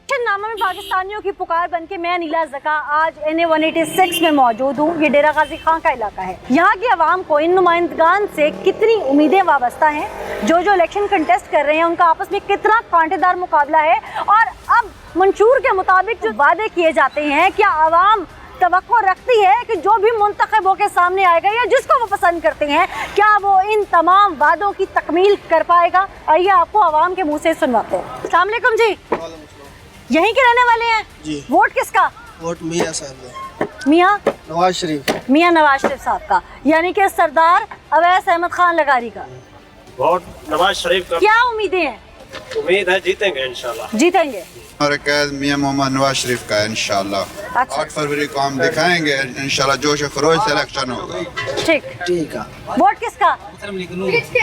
नामा में पाकिस्तानियों की पुकार बन के मैं नीला ज़का आज NA 186 में मौजूद हूँ। ये डेरा गाजी खां का इलाका है। यहाँ की आवाम को इन नुमाइंदगान से कितनी उम्मीदें वाबस्ता हैं, जो इलेक्शन कंटेस्ट कर रहे हैं उनका आपस में कितना कांटेदार मुकाबला है, और अब मंशूर के मुताबिक जो वादे किए जाते हैं, क्या आवाम तवक्को रखती है कि जो भी मुंतखब होकर सामने आएगा या जिसको वो पसंद करते हैं, क्या वो इन तमाम वादों की तकमील कर पाएगा? आइए आपको आवाम के मुंह से सुनवाते हैं। अस्सलाम वालेकुम जी, यहीं के रहने वाले हैं जी। वोट किसका? वोट मियाँ साहब का, मियाँ नवाज शरीफ। मियाँ नवाज शरीफ साहब का, यानी कि सरदार अवैस अहमद खान लगारी का। वोट नवाज शरीफ का। क्या उम्मीदें हैं? उम्मीद है जीतेंगे इंशाल्लाह। जीतेंगे। हमारे कैद मियाँ मोहम्मद नवाज शरीफ का है इंशाल्लाह। अच्छा। 8 फरवरी को हम दिखाएंगे इंशाल्लाह, जोश और खरोश से इलेक्शन होगा। ठीक। ठीक है। वोट किसका?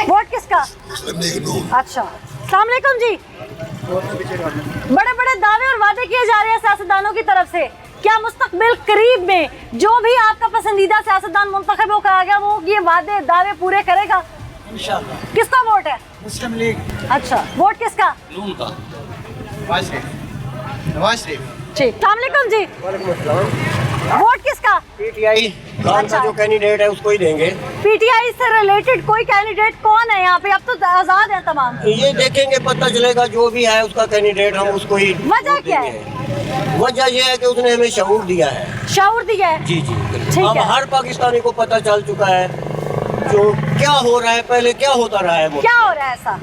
वोट किसका? अच्छा। अस्सलाम वालेकुम जी, बड़े बड़े दावे और वादे किए जा रहे हैं सियासतदानों की तरफ से, क्या मुस्तकबिल करीब में जो भी आपका पसंदीदा सियासतदान मुंतखब होकर आ गया वो ये वादे दावे पूरे करेगा? इंशाल्लाह। किसका वोट है? मुस्लिम लीग। अच्छा, वोट किसका? नून का, नवाज शरीफ। नवाज शरीफ। ठीक। अस्सलाम वालेकुम जी, वोट किसका? PTI खान का जो कैंडिडेट है उसको ही देंगे। PTI से रिलेटेड कोई कैंडिडेट कौन है यहाँ पे? अब तो आजाद है तमाम। ये देखेंगे, पता चलेगा जो भी है उसका कैंडिडेट, हम उसको ही वजह क्या है? वजह ये है कि उसने हमें शऊर दिया है। शऊर दिया है? जी जी। ठीक अब है। हर पाकिस्तानी को पता चल चुका है जो क्या हो रहा है, पहले क्या होता रहा है। क्या हो रहा है ऐसा?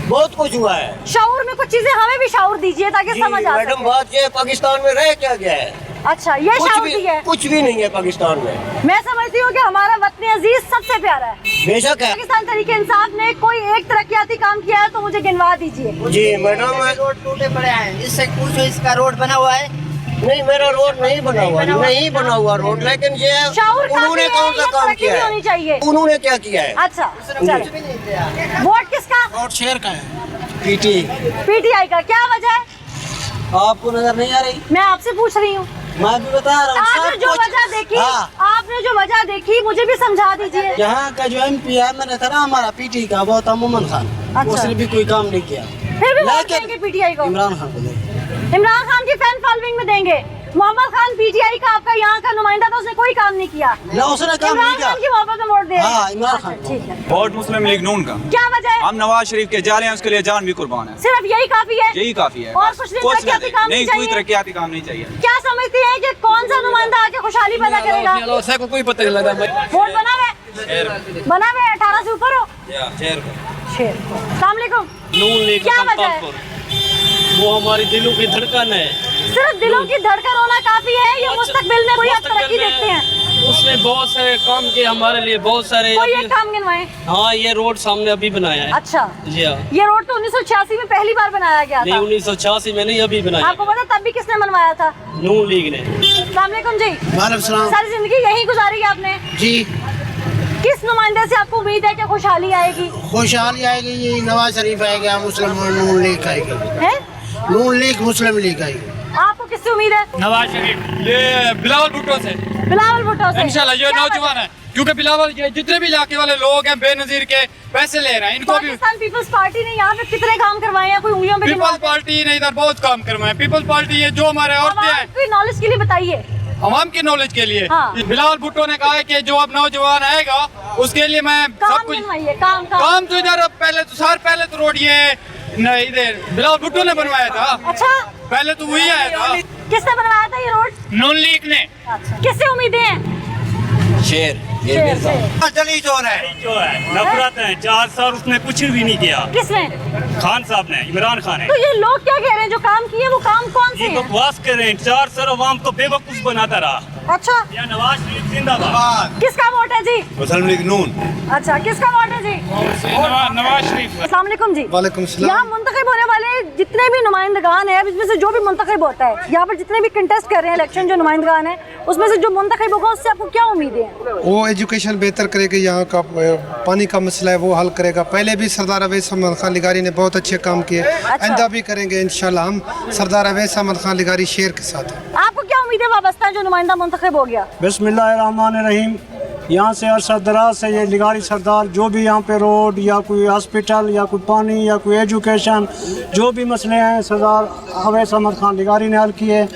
बहुत कुछ हुआ है। शऊर में कुछ चीजें हमें भी शऊर दीजिए ताकि जी, समझ आ मैडम सके। बात ये है, पाकिस्तान में रह क्या गया है? अच्छा, ये शऊर दी है। कुछ भी नहीं है पाकिस्तान में। मैं समझती हूँ कि हमारा वतन अजीज सबसे प्यारा है। बेशक है। पाकिस्तान तहरीक इंसाफ ने कोई एक तरक्याती काम किया है तो मुझे गिनवा दीजिए। जी मैडम, रोड टूटे पड़े हैं, इससे पूछो इसका रोड बना हुआ है? नहीं, मेरा रोड नहीं बना हुआ, नहीं बना हुआ रोड, लेकिन ये शऊर उन्होंने काफी है, कौन सा ये काम तरक्की किया भी होनी चाहिए। है? उन्होंने क्या किया है? अच्छा, चलो। वोट किसका? वोट शेर का है। PTI का। क्या वजह है? आपको नजर नहीं आ रही? मैं आपसे पूछ रही हूँ। मैं भी बता रहा हूँ। आपने जो वजह देखी, आपने जो वजह देखी मुझे भी समझा दीजिए। यहाँ का जो MP है, मैंने था ना हमारा PT का, वो था मोमन खान। अच्छा। उसने भी कोई काम नहीं किया। फिर भी वोट देंगे PTI को? इमरान खान को देंगे। इमरान खान की फैन फॉलोइंग में देंगे। मोहम्मद खान PTI का आपका यहाँ का नुमाइंदा था, उसने कोई काम नहीं किया। ना उसने काम नहीं इमरान किया। खान की मोहब्बत में वोट दे रहे हैं। हाँ, इमरान अच्छा, खान को। ठीक है। वोट मुस्लिम लीग नून का। क्या वजह है? हम नवाज शरीफ के जाले हैं, उसके लिए जान भी कुर्बान है। सिर्फ यही काफी है? यही काफी है। और बस। कुछ नहीं, कुछ तरक्याती काम नहीं नहीं, कोई चाहिए? तरक्याती काम नहीं चाहिए। क्या समझती हैं कि कौन सा नुमाइंदा आके खुशहाली पैदा करेगा? को कोई पता नहीं लगा। वोट बना हुआ 18 से ऊपर हो? शेर। अस्सलाम वालेकुम। नून लीग क्या वजह है? वो हमारी दिलों की धड़कन है। सिर्फ दिलों की धड़कन होना काफी है या मुस्तकबिल में कोई आप तरक्की देखते हैं? उसने बहुत सारे काम किए हमारे लिए, बहुत सारे। कोई एक काम गिनवाएं। हाँ, ये रोड सामने अभी बनाया है। अच्छा जी हाँ। ये रोड तो 1986 में पहली बार बनाया गया नहीं, था। 1986 में नहीं, अभी बनाया। आपको पता तब भी किसने बनवाया था? नून लीग ने। अस्सलाम वालेकुम जी, वालेकुम सलाम। सारी जिंदगी यही गुजारी है आपने? जी। किस नुमाइंदे से आपको उम्मीद है कि खुशहाली आएगी? खुशहाली आएगी, ये नवाज शरीफ आएगा, मुस्लिम नून लीग आएगी। है? नून लीग मुस्लिम लीग आएगी। आपको किससे उम्मीद है? नवाज शरीफ। ये बिलावल भुट्टो से बिलावल भुट्टो से। इंशाल्लाह, ये क्या नौजवान है, क्योंकि बिलावल ये जितने भी इलाके वाले लोग हैं बेनजीर के पैसे ले रहे हैं, इनको भी। पाकिस्तान पीपल्स पार्टी ने यहाँ पे कितने काम करवाए हैं? कोई उंगलियों पे पीपल्स पार्टी ने इधर बहुत काम करवाए। पीपल्स पार्टी ये जो हमारे औरतें हैं, आपकी नॉलेज के लिए बताइए। आवाम की नॉलेज के लिए। हाँ। बिलावल भुट्टो ने कहा है कि जो अब नौजवान आएगा उसके लिए मैं काम सब कुछ। गिनवाइए, काम काम तो इधर पहले तो रोड ये नहीं, इधर बिलावल भुट्टो ने बनवाया था। अच्छा, पहले तो वही आया था। किसने बनवाया था ये रोड? नून लीग ने। अच्छा, किससे उम्मीदें हैं? शेर। शेर से। जली चोर है। जो है नफरत है, 4 साल उसने कुछ भी नहीं किया। किसने? खान साहब ने, इमरान खान है। तो ये लोग क्या कह रहे हैं जो काम किए वो काम कौन से ये हैं? बकवास कर रहे हैं, 4 साल अवाम को बेवकूफ बनाता रहा। अच्छा, या नवाज शरीफ जिंदाबाद। किसका वोट है जी? मुस्लिम लीग नून। अच्छा, किसका वोट है जी? नवाज शरीफ। अस्सलाम वालेकुम जी। वालेकुम सलाम। यहाँ मुंतखब होने वाले जितने भी नुमाइंदगान हैं, इसमें से जो भी मुंतखब होता है, यहाँ पर जितने भी कंटेस्ट कर रहे हैं इलेक्शन जो नुमाइंदगान है, उसमें से जो मुंतखब होगा उससे आपको क्या उम्मीदें हैं? वो एजुकेशन बेहतर करेगा, यहाँ का पानी का मसला है वो हल करेगा। पहले भी सरदार अवैस अहमद खान लिगारी ने बहुत अच्छे काम किए, आइंदा भी करेंगे इंशाल्लाह। हम सरदार अवैस अहमद खान लिगारी शेर के साथ हैं। आपको क्या उम्मीदें वाबस्ता है जो नुमाइंदा मुंतखब हो गया? बिस्मिल्लाहिर्रहमानिर्रहीम। यहाँ से अरसा दराज से ये लिगारी सरदार जो भी यहाँ पे रोड या कोई हॉस्पिटल या कोई पानी या कोई एजुकेशन जो भी मसले हैं सरदार अवैस अहमद खान लिगारी ने हल किए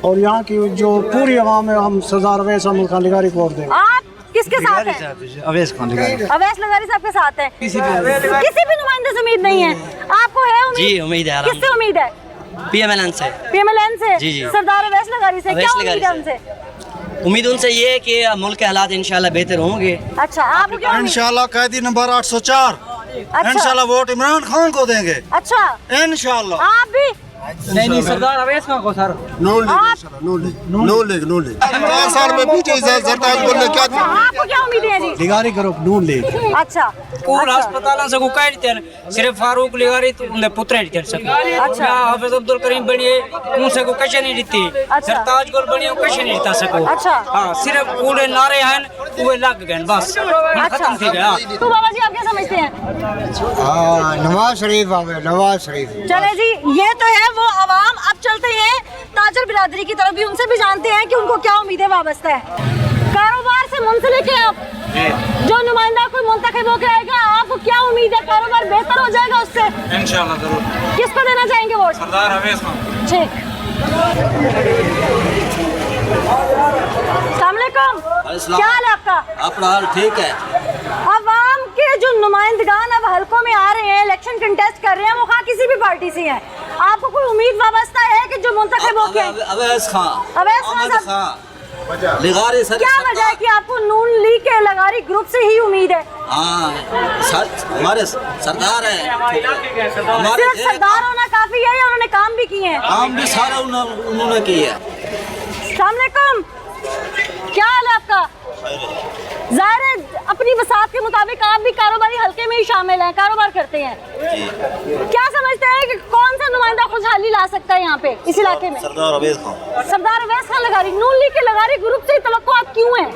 और यहाँ की जो पूरी आवाम है हम सरदार अवैस अहमद खान लिगारी को वोट देंगे। आप किसके साथ हैं? अवैस खान लिगारी। अवैस लगारी साहब के साथ हैं। किसी भी नुमाइंदे से उम्मीद नहीं है आपको? है उम्मीद? जी उम्मीद है। किससे उम्मीद है? PMLN से। PMLN से? जी, जी। सरदार अवैस लगारी से क्या उम्मीद है उनसे? उम्मीद उनसे ये है कि मुल्क के हालात इंशाल्लाह बेहतर होंगे। अच्छा आपको क्या उम्मीद? इंशाल्लाह कैदी नंबर 804 अच्छा। इंशाल्लाह वोट इमरान खान को देंगे अच्छा इंशाल्लाह। आप भी? नहीं सरदार अवैस खान को सर। नो लीग 4 साल में पीछे सरदार बोलने क्या अच्छा, आपको क्या उम्मीद है जी? लिगारी ग्रुप नून लीग। अच्छा पूर्ण अस्पताल से गुकाई थे सिर्फ फारूक लिगारी तो उनके पुत्र ही थे सब। अच्छा। हाफिज अब्दुल करीम बनी उनसे को कश नहीं देती। अच्छा। सरताज गोल बनी कश नहीं देता सको। अच्छा। हाँ सिर्फ पूरे नारे हैं वो लग गए बस खत्म थी गया। तो बाबा जी आप क्या समझते हैं? नवाज शरीफ आवे, नवाज शरीफ। चले जी ये तो है वो अवाम। अब चलते हैं ताजर बिरादरी की तरफ भी, उनसे भी जानते हैं कि उनको क्या उम्मीदें वाबस्ता है। कारोबार से मुंसलिक है आप, जो नुमाइंदा कोई मुंतखब होकर आएगा आपको क्या उम्मीद है? कारोबार बेहतर हो जाएगा उससे? इंशाल्लाह जरूर। किसको देना चाहेंगे वोट? सरदार अवैस खान। ठीक। अस्सलाम वालेकुम, क्या हाल है आपका? अपना हाल ठीक है। अवाम के जो नुमाइंदगान अब हलकों में आ रहे हैं, इलेक्शन कंटेस्ट कर रहे हैं, वो किसी भी पार्टी से हैं, आपको कोई उम्मीद वाबस्ता है कि जो मुंतखब होके अवैस खान, अवैस खान साहब लिगारी सर। क्या वजह है कि आपको नून लीग के लगारी ग्रुप से ही उम्मीद है? हाँ सच हमारे सरदार है। सिर्फ सरदार होना काफी है या उन्होंने काम भी किए हैं? काम भी सारा उन्होंने किया है। अस्सलाम वालेकुम, क्या हाल है आपका? ज़ाहिर है अपनी वसात के मुताबिक आप भी कारोबारी हलके में ही शामिल हैं, कारोबार करते हैं। क्या समझते हैं कि कौन सा नुमाइंदा खुशहाली ला सकता है यहाँ पे इस इलाके में? सरदार अवैस खान। सरदार अवैस खान लगारी। नून लीग के लगारी ग्रुप से तवक्को आप क्यों हैं?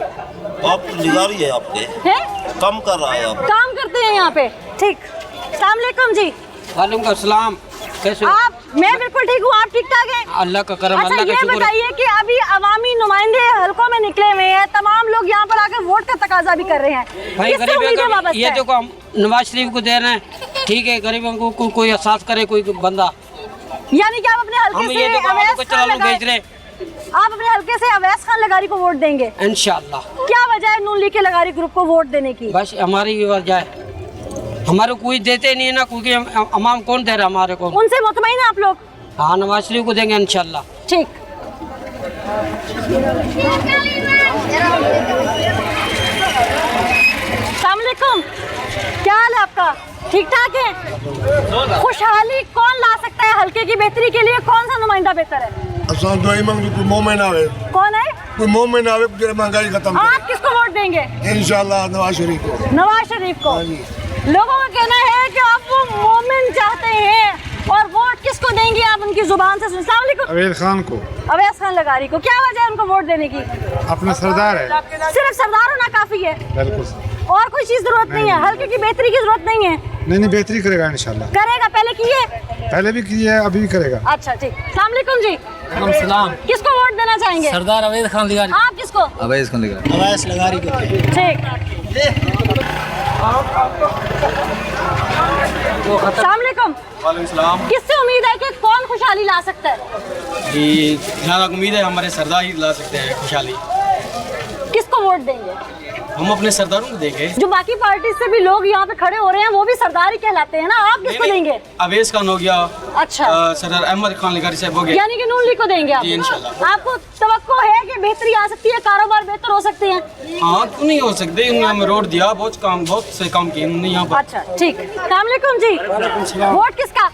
आप लिगारी है आपके, हैं? कम कर रहा है आप। काम करते हैं यहाँ पे। ठीक। अस्सलाम वालेकुम जी। वालेकुम अस्सलाम। कैसे हो? आप? मैं बिल्कुल ठीक हूँ, आप ठीक ठाक हैं? अल्लाह का करम। अच्छा अल्लाह का ये शुक्र है। बताइए कि अभी अवामी नुमाइंदे हलकों में निकले हुए हैं, तमाम लोग यहाँ पर आकर वोट का तकाजा भी कर रहे हैं। भाई किससे उम्मीदें गरीबों वाबस्ता को ये है? देखो हम नवाज शरीफ को दे रहे हैं, ठीक है। गरीबों को कोई एहसास करे कोई बंदा। यानी कि आप अपने हम हल्के ये से देखो अवैस आलू का खान चालू बेच रहे आप अपने हल्के से अवैस खान लगारी को वोट देंगे इंशाल्लाह। क्या वजह है नून लीग के लगारी ग्रुप को वोट देने की? बस हमारी वजह है, हमारे कोई देते नहीं है ना, क्योंकि अमाम कौन दे रहा हमारे को। उनसे मुतमईन है आप लोग? हाँ नवाज शरीफ को देंगे इंशाल्लाह। ठीक। अस्सलाम वालेकुम, क्या हाल है आपका? ठीक ठाक है? खुशहाली कौन ला सकता है हल्के की बेहतरी के लिए? कौन सा नुमाइंदा बेहतर है? कौन है? महंगाई खत्म आप किसको वोट देंगे? इंशाल्लाह नवाज शरीफ को। नवाज शरीफ को। लोगों का कहना है कि आप वो मोमिन चाहते हैं, और वोट किसको देंगे आप उनकी जुबान से? अस्सलाम वालेकुम। अवैस खान को। अवैस खान लगारी को। क्या वजह है उनको वोट देने की? अपना सरदार है। सिर्फ सरदार होना काफी है? बिल्कुल। और कोई चीज जरूरत नहीं है? हल्के की बेहतरी की जरूरत नहीं है? नहीं बेहतरी करेगा इंशाल्लाह। करेगा, पहले किए? पहले भी किया है, अभी भी करेगा। अच्छा ठीक। अस्सलाम वालेकुम जी। सलाम। किसको वोट देना चाहेंगे? सरदार अवैस खान लिगारी। आप किसको? अवैस खान लिगारी। अवैस लगारी को। ठीक। अस्सलाम वालेकुम। किससे उम्मीद है कि कौन खुशहाली ला सकता है? जी जहाँ उम्मीद है हमारे सरदार ही ला सकते हैं खुशहाली। किसको वोट देंगे? हम अपने सरदारों को देंगे। जो बाकी पार्टी से भी लोग यहाँ पे खड़े हो रहे हैं वो भी सरदार ही कहलाते हैं ना, आप किसको देंगे? अवैस खान हो गया। अच्छा। सरदार अहमद खान लिगारी साहब हो गया। यानी कि नून लीग को देंगे आप? जी, इंशाल्लाह। आपको तवक्को है कि बेहतरी आ सकती है, कारोबार बेहतर हो सकते हैं? हाँ क्यों नहीं हो सकते, उन्होंने हमें रोड दिया, बहुत से काम किए उन्होंने यहाँ पर। अच्छा ठीक। अस्सलाम वालेकुम जी। वोट किसका?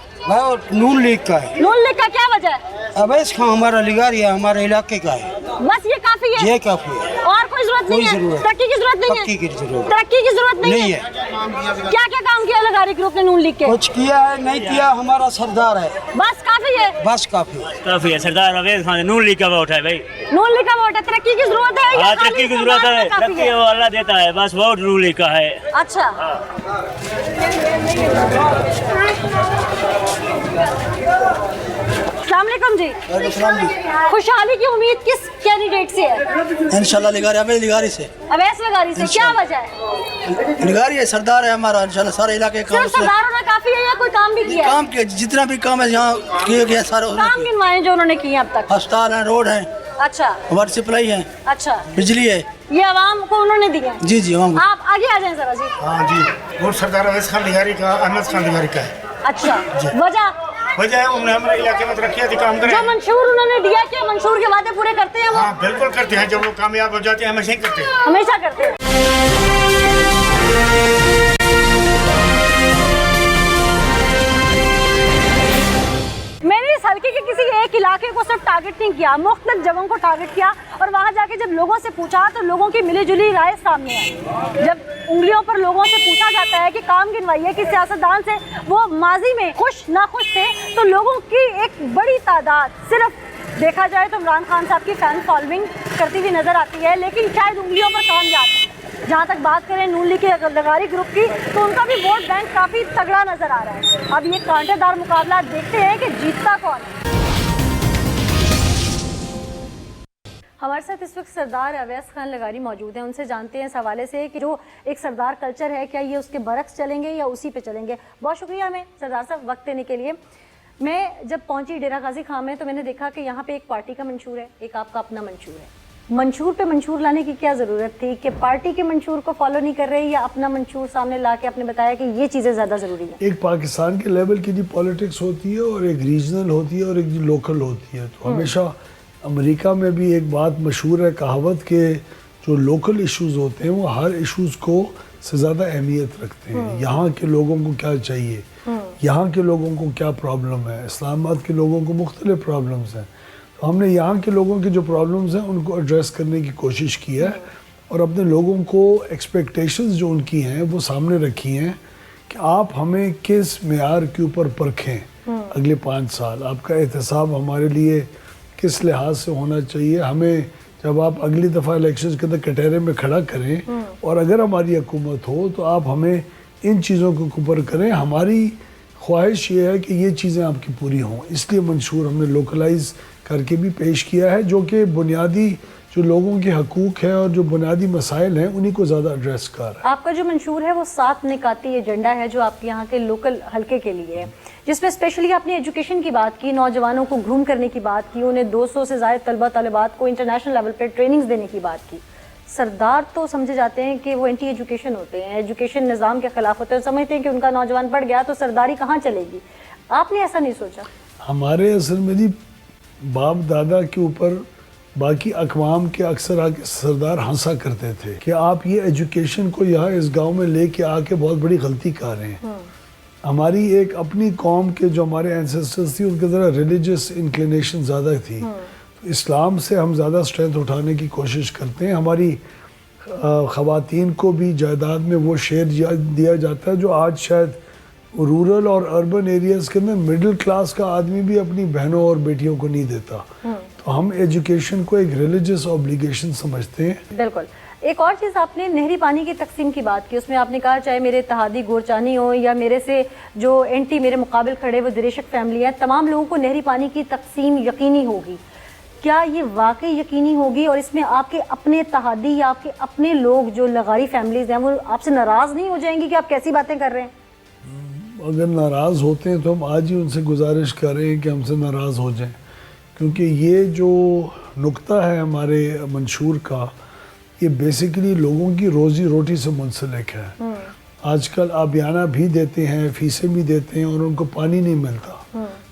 नून लीग का है। नून लीग का। क्या वजह है? अवैस खान हमारा लिगारी है, हमारे इलाके का है। बस ये काफी है? ये काफी है, और कोई जरूरत नहीं है? तरक्की की जरूरत नहीं है? तरक्की की जरूरत तरक्की की जरूरत नहीं है? क्या क्या काम किया लगारी ग्रुप ने नून लीग के? कुछ किया है नहीं किया, हमारा सरदार है, बस काफी है? बस काफी काफी है। सरदार अवैस खान नून लीग का वोट है भाई। नून लीग का वोट है। तरक्की की जरूरत है या तरक्की की जरूरत है? तरक्की वो अल्लाह देता है, बस वोट नून लीग का है। अच्छा। अस्सलाम अस्सलाम वालेकुम जी। खुशहाली की उम्मीद किस कैंडिडेट से है? इंशाल्लाह लिगारी से अवैस लगारी से। क्या वजह है? लिगारी है, सरदार है हमारा, इंशाल्लाह सारे इलाके का सिर्फ सरदार होना काफी है या कोई काम भी किया है? काम के जितना भी काम है यहाँ किए गए सारे काम गिनवाए जो उन्होंने किए अब तक? अस्पताल है, रोड है, अच्छा, वाटर सप्लाई है, अच्छा, बिजली है। ये आवाम को उन्होंने दिया? जी जी हम। आप आगे आ जाएं जरा जी। हाँ जी, वो सरदार अवैस खान लिगारी का, अहमद खान लिगारी का है। अच्छा, वजह है उन्होंने हमारे इलाके में रखी थी काम जो मंशूर उन्होंने दिया, क्या मंशूर के वादे पूरे करते हैं वो? हाँ बिल्कुल करते हैं, जब वो कामयाब हो जाते हैं हमेशा ही करते हैं। हमेशा करते हैं। मैंने इस हल्के के किसी एक इलाके को सिर्फ टारगेट नहीं किया, मुख्तलिफ जगहों को टारगेट किया और वहाँ जाके जब लोगों से पूछा तो लोगों की मिली जुली राय सामने आई। जब उंगलियों पर लोगों से पूछा जाता है कि काम गिनवाइए कि सियासतदान से वो माजी में खुश ना खुश थे, तो लोगों की एक बड़ी तादाद सिर्फ देखा जाए तो इमरान खान साहब की फैन फॉलोइंग करती हुई नजर आती है, लेकिन शायद उंगलियों पर कामयाब है। जहाँ तक बात करें नून लीग के लगारी ग्रुप की, तो उनका भी वोट बैंक काफ़ी तगड़ा नजर आ रहा है। अब ये कांटेदार मुकाबला देखते हैं कि जीतता कौन है। हमारे साथ इस वक्त सरदार अवैस खान लगारी मौजूद हैं, उनसे जानते हैं इस हवाले से कि जो एक सरदार कल्चर है, क्या ये उसके बरक्स चलेंगे या उसी पे चलेंगे। बहुत शुक्रिया हमें सरदार साहब वक्त देने के लिए। मैं जब पहुंची डेरा गाजी खां में तो मैंने देखा कि यहाँ पे एक पार्टी का मंशूर है, एक आपका अपना मंशूर है। मंशूर पे मंशूर लाने की क्या ज़रूरत थी कि पार्टी के मंशूर को फॉलो नहीं कर रहे, या अपना मंशूर सामने ला के आपने बताया कि ये चीज़ें ज़्यादा ज़रूरी हैं? एक पाकिस्तान के लेवल की जो पॉलिटिक्स होती है और एक रीजनल होती है और एक जो लोकल होती है। तो हमेशा अमेरिका में भी एक बात मशहूर है, कहावत के जो लोकल इश्यूज़ होते हैं वो हर इश्यूज़ को से ज़्यादा अहमियत रखते हैं। यहाँ के लोगों को क्या चाहिए, यहाँ के लोगों को क्या प्रॉब्लम है। इस्लामाबाद के लोगों को मुख्तलिफ प्रॉब्लम्स हैं, तो हमने यहाँ के लोगों के जो प्रॉब्लम्स हैं उनको एड्रेस करने की कोशिश की है और अपने लोगों को एक्सपेक्टेशंस जो उनकी हैं वो सामने रखी हैं कि आप हमें किस मेयार के ऊपर परखें अगले 5 साल। आपका एहतसाब हमारे लिए किस लिहाज से होना चाहिए। हमें जब आप अगली दफ़ा इलेक्शन के अंदर कटहरे में खड़ा करें और अगर हमारी हुकूमत हो तो आप हमें इन चीज़ों को ऊपर करें। हमारी ख्वाहिश ये है कि ये चीज़ें आपकी पूरी हों, इसलिए मंशूर हमने लोकलाइज करके भी पेश किया है, जो कि बुनियादी जो लोगों के हकूक़ हैं और जो बुनियादी मसाइल हैं उन्हीं को ज़्यादा एड्रेस कर रहा है। आपका जो मंशूर है वो 7 निकाती एजेंडा है जो आपके यहाँ के लोकल हल्के के लिए है, जिसमें स्पेशली आपने एजुकेशन की बात की, नौजवानों को ग्रूम करने की बात की, उन्हें 200 से ज़्यादा तलबा तलबात को इंटरनेशनल लेवल पर ट्रेनिंग्स देने की बात की। सरदार तो समझे जाते हैं कि वो एंटी एजुकेशन होते हैं, एजुकेशन निज़ाम के ख़िलाफ़ होते हैं, समझते हैं कि उनका नौजवान पढ़ गया तो सरदारी कहाँ चलेगी। आपने ऐसा नहीं सोचा? हमारे असल में जी बाप दादा के ऊपर बाकी अक़वाम के अक्सर आके सरदार हंसा करते थे कि आप ये एजुकेशन को यहाँ इस गांव में लेके आके बहुत बड़ी गलती कर रहे हैं। हमारी एक अपनी कौम के जो हमारे एंसेस्टर्स थी उनके ज़रा रिलीजियस इंक्लिनेशन ज़्यादा थी, तो इस्लाम से हम ज़्यादा स्ट्रेंथ उठाने की कोशिश करते हैं। हमारी ख़वातीन को भी जायदाद में वो शेयर दिया जाता है जो आज शायद रूरल और अर्बन एरियाज़ के अंदर मिडिल क्लास का आदमी भी अपनी बहनों और बेटियों को नहीं देता। तो हम एजुकेशन को एक रिलीजियस ऑब्लिगेशन समझते हैं। बिल्कुल। एक और चीज़, आपने नहरी पानी की तकसीम की बात की, उसमें आपने कहा चाहे मेरे इत्तेहादी गोरचानी हो या मेरे से जो एंटी मेरे मुकाबिल खड़े वो दिरेशक फैमिली है, तमाम लोगों को नहरी पानी की तकसीम यकीनी होगी। क्या ये वाकई यकीनी होगी और इसमें आपके अपने इत्तेहादी या आपके अपने लोग जो लगारी फैमिलीज़ हैं वो आपसे नाराज़ नहीं हो जाएंगी कि आप कैसी बातें कर रहे हैं? अगर नाराज़ होते हैं तो हम आज ही उनसे गुजारिश कर रहे हैं कि हमसे नाराज़ हो जाएं, क्योंकि ये जो नुक्ता है हमारे मंशूर का, ये बेसिकली लोगों की रोज़ी रोटी से मुंसलिक है। आजकल आबियाना भी देते हैं, फीसें भी देते हैं और उनको पानी नहीं मिलता।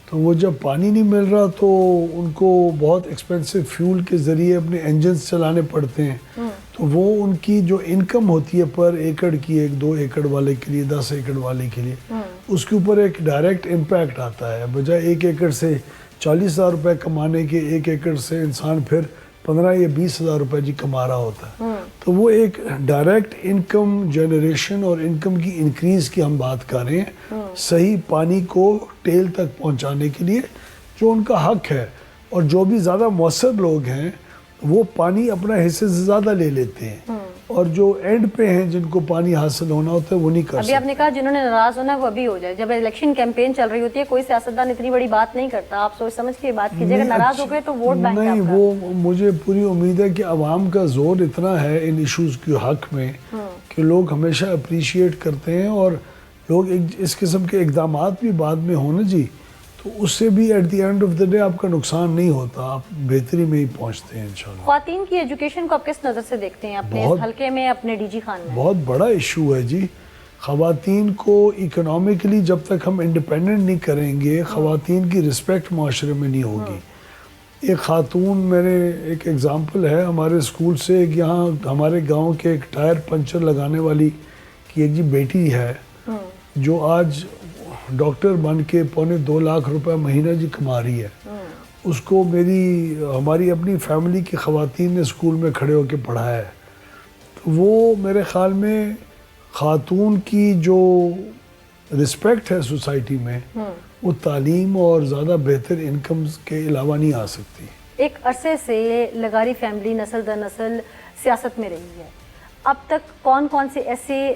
तो वो जब पानी नहीं मिल रहा तो उनको बहुत एक्सपेंसिव फ्यूल के ज़रिए अपने इंजन्स चलाने पड़ते हैं। तो वो उनकी जो इनकम होती है पर एकड़ की, 1-2 एकड़ वाले के लिए, 10 एकड़ वाले के लिए, उसके ऊपर एक डायरेक्ट इम्पैक्ट आता है। बजाय 1 एकड़ से 40,000 रुपये कमाने के 1 एकड़ से इंसान फिर 15 या 20,000 रुपये जी कमा रहा होता है। तो वो एक डायरेक्ट इनकम जनरेशन और इनकम की इंक्रीज़ की हम बात कर रहे हैं, सही पानी को टेल तक पहुंचाने के लिए जो उनका हक है। और जो भी ज़्यादा मौसर लोग हैं वो पानी अपना हिस्से से ज़्यादा ले लेते हैं اور جو اینڈ پہ ہیں جن کو پانی حاصل ہونا ہوتا ہے وہ نہیں کر ابھی آپ سکتے. نے کہا جنہوں نے ناراض ہونا ہے وہ ابھی ہو جائے. جب الیکشن کیمپین چل رہی ہوتی ہے کوئی سیاستدان اتنی بڑی بات نہیں کرتا, آپ سوچ سمجھ کے بات کیجیے. اگر ناراض ہو گئے تو ووٹ بینک ہے نہیں, آپ کا. وہ مجھے پوری امید ہے کہ عوام کا زور اتنا ہے ان ایشوز کے حق میں کہ لوگ ہمیشہ اپریشیٹ کرتے ہیں, اور لوگ اس قسم کے اقدامات بھی بعد میں ہونا جی, تو اس سے بھی at the end of the day آپ کا نقصان نہیں ہوتا, آپ بہتری میں ہی پہنچتے ہیں انشاءاللہ. خواتین کی ایجوکیشن کو آپ کس نظر سے دیکھتے ہیں اپنے حلقے میں, اپنے ڈی جی خان میں؟ بہت بڑا ایشو ہے جی. خواتین کو اکنامکلی جب تک ہم انڈیپینڈنٹ نہیں کریں گے, خواتین کی رسپیکٹ معاشرے میں نہیں ہوگی. ایک خاتون, میرے ایک ایگزامپل ہے ہمارے اسکول سے, ایک یہاں ہمارے گاؤں کے ایک ٹائر پنچر لگانے والی کی ایک جی بیٹی ہے جو آج ڈاکٹر بن کے 2.25 لاکھ روپے مہینہ جی کما رہی ہے. اس کو ہماری اپنی فیملی کی خواتین نے اسکول میں کھڑے ہو کے پڑھایا ہے. تو وہ میرے خیال میں خاتون کی جو رسپیکٹ ہے سوسائٹی میں وہ تعلیم اور زیادہ بہتر انکم کے علاوہ نہیں آ سکتی. ایک عرصے سے لغاری فیملی نسل در نسل سیاست میں رہی ہے. اب تک کون کون سے ایسے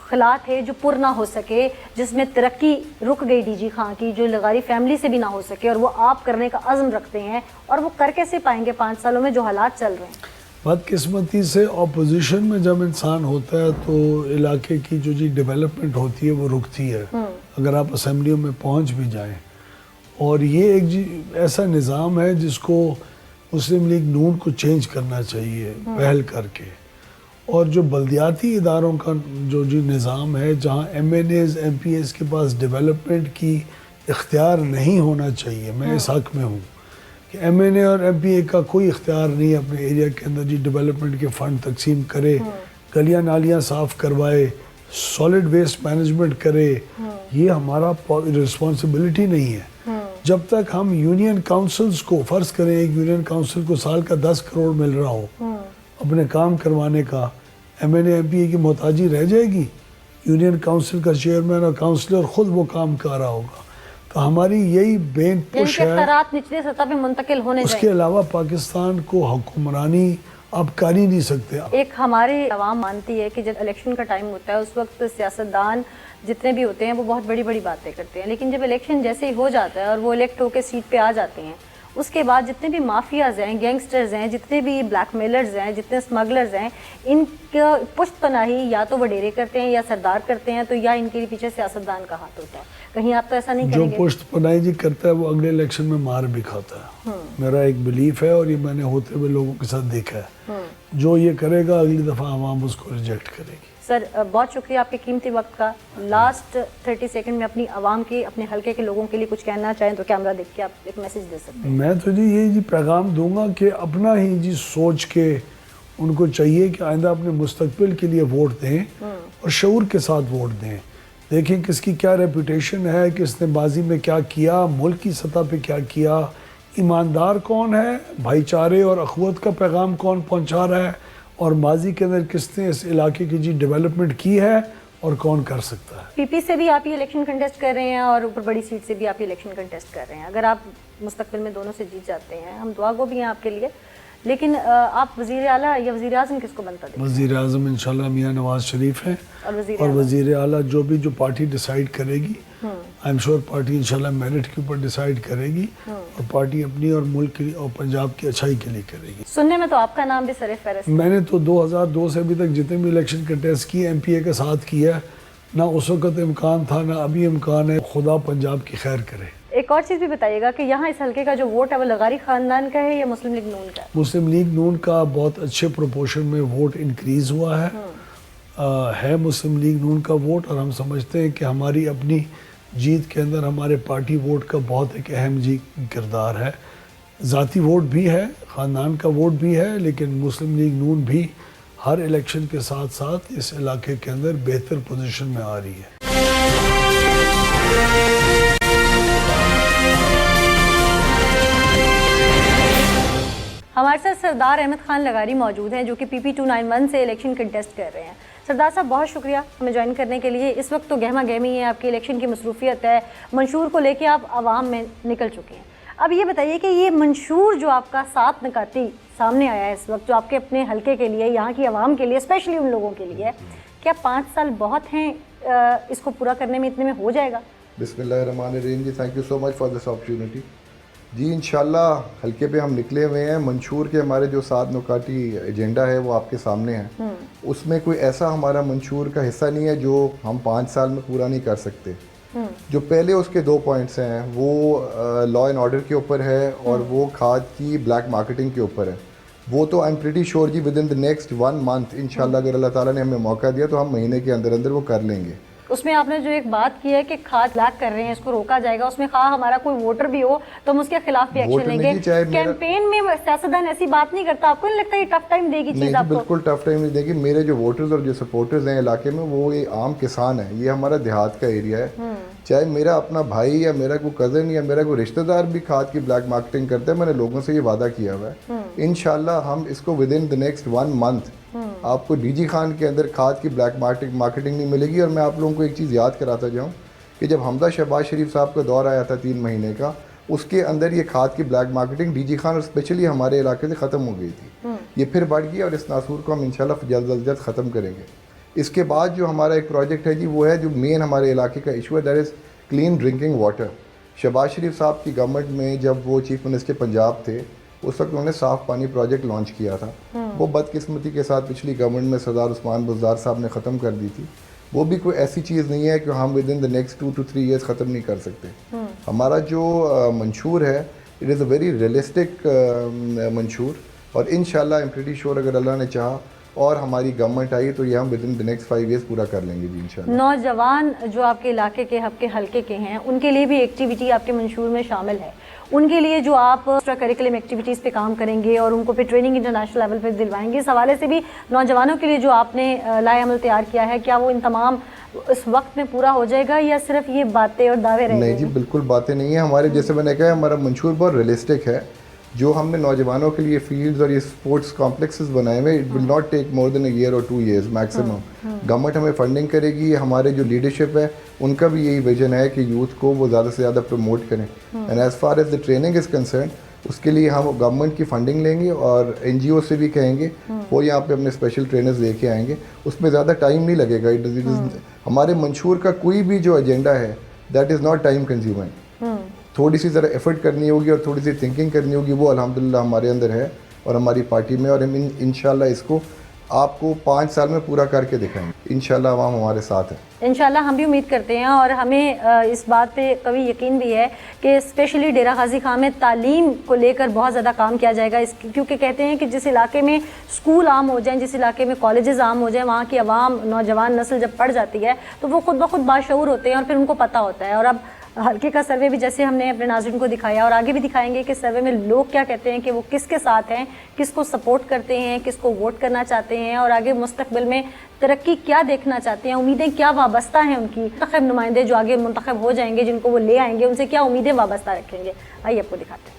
خلات ہے جو پر نہ ہو سکے, جس میں ترقی رک گئی ڈی جی خان کی, جو لغاری فیملی سے بھی نہ ہو سکے, اور وہ آپ کرنے کا عزم رکھتے ہیں, اور وہ کر کیسے پائیں گے 5 سالوں میں جو حالات چل رہے ہیں؟ بدقسمتی سے اپوزیشن میں جب انسان ہوتا ہے تو علاقے کی جو جی ڈیولپمنٹ ہوتی ہے وہ رکتی ہے, اگر آپ اسمبلیوں میں پہنچ بھی جائیں. اور یہ ایک جی ایسا نظام ہے جس کو مسلم لیگ نون کو چینج کرنا چاہیے پہل کر کے. اور جو بلدیاتی اداروں کا جو جی نظام ہے, جہاں MNAs MPAs کے پاس ڈیولپمنٹ کی اختیار نہیں ہونا چاہیے, میں اس حق میں ہوں کہ ایم این اے اور ایم پی اے کا کوئی اختیار نہیں اپنے ایریا کے اندر جی ڈیولپمنٹ کے فنڈ تقسیم کرے, گلیاں نالیاں صاف کروائے, سالڈ ویسٹ مینجمنٹ کرے. یہ ہمارا رسپانسبلٹی نہیں ہے. جب تک ہم یونین کاؤنسلز کو, فرض کریں ایک یونین کاؤنسل کو سال کا 10 کروڑ مل رہا ہو اپنے کام کروانے کا, M N A M P A کی محتاجی رہ جائے گی؟ یونین کاؤنسل کا چیئرمین اور کاؤنسلر خود وہ کام کر رہا ہوگا. تو ہماری یہی بین پش ہے. اختیارات نچلے سطح پہ منتقل ہونے اس کے علاوہ پاکستان کو حکمرانی آپ کر ہی نہیں سکتے. ایک ہمارے عوام مانتی ہے کہ جب الیکشن کا ٹائم ہوتا ہے اس وقت سیاستدان جتنے بھی ہوتے ہیں وہ بہت بڑی بڑی باتیں کرتے ہیں, لیکن جب الیکشن جیسے ہی ہو جاتا ہے اور وہ الیکٹ ہو کے سیٹ پہ آ جاتے ہیں, اس کے بعد جتنے بھی مافیاز ہیں, گینگسٹرز ہیں, جتنے بھی بلیک میلرز ہیں, جتنے اسمگلرز ہیں, ان کا پشت پناہی یا تو وڈیرے کرتے ہیں یا سردار کرتے ہیں, تو یا ان کے پیچھے سیاستدان کا ہاتھ ہوتا ہے. کہیں آپ تو ایسا نہیں کریں گے؟ جو پشت پناہی جی کرتا ہے وہ اگلے الیکشن میں مار بھی کھاتا ہے. میرا ایک بلیف ہے اور یہ میں نے ہوتے ہوئے لوگوں کے ساتھ دیکھا ہے. جو یہ کرے گا اگلی دفعہ عوام اس کو ریجیکٹ کرے گی. سر بہت شکریہ آپ کے قیمتی وقت کا. لاسٹ 30 سیکنڈ میں اپنی عوام کے, اپنے حلقے کے لوگوں کے لیے کچھ کہنا چاہیں تو کیمرہ دیکھ کے آپ ایک میسج دے سکتے ہیں. میں تو جی یہی جی پیغام دوں گا کہ اپنا ہی جی سوچ کے ان کو چاہیے کہ آئندہ اپنے مستقبل کے لیے ووٹ دیں اور شعور کے ساتھ ووٹ دیں. دیکھیں کس کی کیا ریپوٹیشن ہے, کس نے بازی میں کیا کیا, ملک کی سطح پہ کیا کیا, ایماندار کون ہے, بھائی چارے اور اخوت کا پیغام کون پہنچا رہا ہے, اور ماضی کے اندر کس نے اس علاقے کی جی ڈیولپمنٹ کی ہے اور کون کر سکتا ہے. پی پی سے بھی آپ یہ الیکشن کنٹیسٹ کر رہے ہیں اور اوپر بڑی سیٹ سے بھی آپ یہ الیکشن کنٹیسٹ کر رہے ہیں. اگر آپ مستقبل میں دونوں سے جیت جاتے ہیں, ہم دعا گو بھی ہیں آپ کے لیے, لیکن آپ وزیر اعلیٰ یا وزیر اعظم کس کو بنتا دیں؟ وزیر اعظم انشاءاللہ میاں نواز شریف ہیں, اور وزیر اعلیٰ جو پارٹی ڈیسائیڈ کرے گی, آئی ایم شور پارٹی انشاءاللہ میرٹ کے اوپر ڈیسائیڈ کرے گی, اور پارٹی اپنی اور ملک کی اور پنجاب کی اچھائی کے لیے کرے گی. سننے میں تو آپ کا نام بھی سر فہرست. میں نے تو 2002 سے ابھی تک جتنے بھی الیکشن کنٹیسٹ کیے ایم پی اے کے ساتھ کیا ہے, نہ اس وقت امکان تھا نہ ابھی امکان ہے. خدا پنجاب کی خیر کرے. ایک اور چیز بھی بتائیے گا کہ یہاں اس حلقے کا جو ووٹ ہے وہ لغاری خاندان کا ہے یا مسلم لیگ نون کا ہے؟ مسلم لیگ نون کا بہت اچھے پروپورشن میں ووٹ انکریز ہوا ہے مسلم لیگ نون کا ووٹ, اور ہم سمجھتے ہیں کہ ہماری اپنی جیت کے اندر ہمارے پارٹی ووٹ کا بہت ایک اہم کردار ہے. ذاتی ووٹ بھی ہے, خاندان کا ووٹ بھی ہے, لیکن مسلم لیگ نون بھی ہر الیکشن کے ساتھ ساتھ اس علاقے کے اندر بہتر پوزیشن میں آ رہی ہے. ہمارے ساتھ سردار احمد خان لغاری موجود ہیں جو کہ پی پی 291 سے الیکشن کنٹیسٹ کر رہے ہیں. سردار صاحب بہت شکریہ ہمیں جوائن کرنے کے لیے. اس وقت تو گہما گہمی ہے, آپ کی الیکشن کی مصروفیت ہے, منشور کو لے کے آپ عوام میں نکل چکے ہیں. اب یہ بتائیے کہ یہ منشور جو آپ کا 7 نکاتی سامنے آیا ہے اس وقت، جو آپ کے اپنے حلقے کے لیے، یہاں کی عوام کے لیے، اسپیشلی ان لوگوں کے لیے، کیا 5 سال بہت ہیں اس کو پورا کرنے میں، اتنے میں ہو جائے گا؟ بسم اللہ الرحمن الرحیم جی، thank you so much for this opportunity. جی انشاءاللہ حلقے پہ ہم نکلے ہوئے ہیں. منشور کے ہمارے جو 7 نکاتی ایجنڈا ہے وہ آپ کے سامنے ہے. اس میں کوئی ایسا ہمارا منشور کا حصہ نہیں ہے جو ہم 5 سال میں پورا نہیں کر سکتے. جو پہلے اس کے 2 پوائنٹس ہیں وہ لا اینڈ آرڈر کے اوپر ہے اور وہ کھاد کی بلیک مارکیٹنگ کے اوپر ہے. وہ تو I am pretty sure ji within the next 1 month انشاءاللہ اگر اللہ تعالیٰ نے ہمیں موقع دیا تو ہم مہینے کے اندر اندر وہ کر لیں گے. اس میں آپ نے جو ایک بات کی ہے کہ کھاد بلیک کر رہے ہیں، اس کو روکا جائے گا، اس میں خواہ ہمارا کوئی ووٹر بھی ہو تو ہم اس کے خلاف بھی ایکشن لیں گے. کیمپین میں سیاستدان ایسی بات نہیں کرتا، آپ کو نہیں لگتا یہ ٹف ٹائم دے گی چیز آپ کو؟ بالکل ٹف ٹائم نہیں دے گی. میرے جو ووٹرز اور جو سپورٹرز ہیں علاقے میں وہ یہ عام کسان ہیں. یہ ہمارا دیہات کا ایریا ہے. چاہے میرا اپنا بھائی یا میرا کوئی کزن یا میرا کوئی رشتہ دار بھی کھاد کی بلیک مارکیٹنگ کرتا ہے، میں نے لوگوں سے یہ وعدہ کیا ہوا ہے انشاءاللہ ہم اس کو with in the next 1 month آپ کو ڈی جی خان کے اندر کھاد کی بلیک مارکیٹنگ نہیں ملے گی. اور میں آپ لوگوں کو ایک چیز یاد کراتا جاؤں کہ جب حمزہ شہباز شریف صاحب کا دور آیا تھا 3 مہینے کا، اس کے اندر یہ کھاد کی black marketing D G Khan اور اسپیشلی ہمارے علاقے سے ختم ہو گئی تھی. یہ پھر بڑھ گئی اور اس ناسور کو ہم انشاءاللہ جلد از جلد ختم کریں گے. اس کے بعد جو ہمارا ایک پروجیکٹ ہے جی وہ ہے جو مین ہمارے علاقے کا ایشو ہے، that is clean drinking water. Shahbaz Sharif صاحب کی گورنمنٹ میں جب وہ چیف منسٹر پنجاب تھے اس وقت انہوں نے صاف پانی پروجیکٹ لانچ کیا تھا. وہ بدقسمتی کے ساتھ پچھلی گورنمنٹ میں سردار عثمان بزدار صاحب نے ختم کر دی تھی. وہ بھی کوئی ایسی چیز نہیں ہے کہ ہم with in the next 2 to 3 years ختم نہیں کر سکتے. ہمارا جو منشور ہے it is a very realistic منشور اور انشاءاللہ آئی ایم پریٹی شیور اگر اللہ نے چاہا اور ہماری گورنمنٹ آئی تو یہ ہم with in the next 5 years پورا کر لیں گے جی انشاءاللہ. نوجوان جو آپ کے علاقے کے آپ کے حلقے کے ہیں ان کے لیے بھی ایکٹیویٹی آپ کے منشور میں شامل ہے. ان کے لیے جو آپ ایکسٹرا کریکولم ایکٹیویٹیز پہ کام کریں گے اور ان کو پھر ٹریننگ انٹرنیشنل لیول پہ دلوائیں گے، اس حوالے سے بھی نوجوانوں کے لیے جو آپ نے لائحہ عمل تیار کیا ہے کیا وہ ان تمام اس وقت میں پورا ہو جائے گا یا صرف یہ باتیں اور دعوے رہیں گے؟ نہیں جی بالکل باتیں نہیں ہیں. ہمارے جیسے میں نے کہا ہمارا منشور بہت ریئلسٹک ہے. جو ہم نے نوجوانوں کے لیے فیلڈز اور یہ اسپورٹس کمپلیکسز بنائے ہوئے it will not take more than a year اور 2 ایئرز میکسیمم. گورنمنٹ ہمیں فنڈنگ کرے گی. ہمارے جو لیڈرشپ ہے ان کا بھی یہی ویژن ہے کہ یوتھ کو وہ زیادہ سے زیادہ پروموٹ کریں. And as far as the training is concerned اس کے لیے ہم گورنمنٹ کی فنڈنگ لیں گے اور این جی او سے بھی کہیں گے وہ یہاں پہ اپنے اسپیشل ٹرینرز لے کے آئیں گے. اس میں زیادہ ٹائم نہیں لگے گا. ہمارے منشور کا کوئی بھی جو ایجنڈا ہے that is not time consuming. تھوڑی سی ذرا ایفرٹ کرنی ہوگی اور تھوڑی سی تھنکنگ کرنی ہوگی، وہ الحمدللہ ہمارے اندر ہے اور ہماری پارٹی میں، اور ہم انشاءاللہ اس کو آپ کو 5 سال میں پورا کر کے دکھائیں گے. انشاءاللہ عوام ہمارے ساتھ ہے. انشاءاللہ ہم بھی امید کرتے ہیں اور ہمیں اس بات پہ قوی یقین بھی ہے کہ اسپیشلی ڈیرہ غازی خان میں تعلیم کو لے کر بہت زیادہ کام کیا جائے گا. کیونکہ کہتے ہیں کہ جس علاقے میں اسکول عام ہو جائیں، جس علاقے میں کالجز عام ہو جائیں، وہاں کی عوام نوجوان نسل جب پڑھ جاتی ہے تو وہ خود بخود باشعور ہوتے ہیں اور پھر ان کو پتہ ہوتا ہے. اور اب حلقے کا سروے بھی جیسے ہم نے اپنے ناظرین کو دکھایا اور آگے بھی دکھائیں گے کہ سروے میں لوگ کیا کہتے ہیں کہ وہ کس کے ساتھ ہیں، کس کو سپورٹ کرتے ہیں، کس کو ووٹ کرنا چاہتے ہیں اور آگے مستقبل میں ترقی کیا دیکھنا چاہتے ہیں، امیدیں کیا وابستہ ہیں ان کی. منتخب نمائندے جو آگے منتخب ہو جائیں گے جن کو وہ لے آئیں گے ان سے کیا امیدیں وابستہ رکھیں گے، آئیے آپ کو دکھاتے ہیں.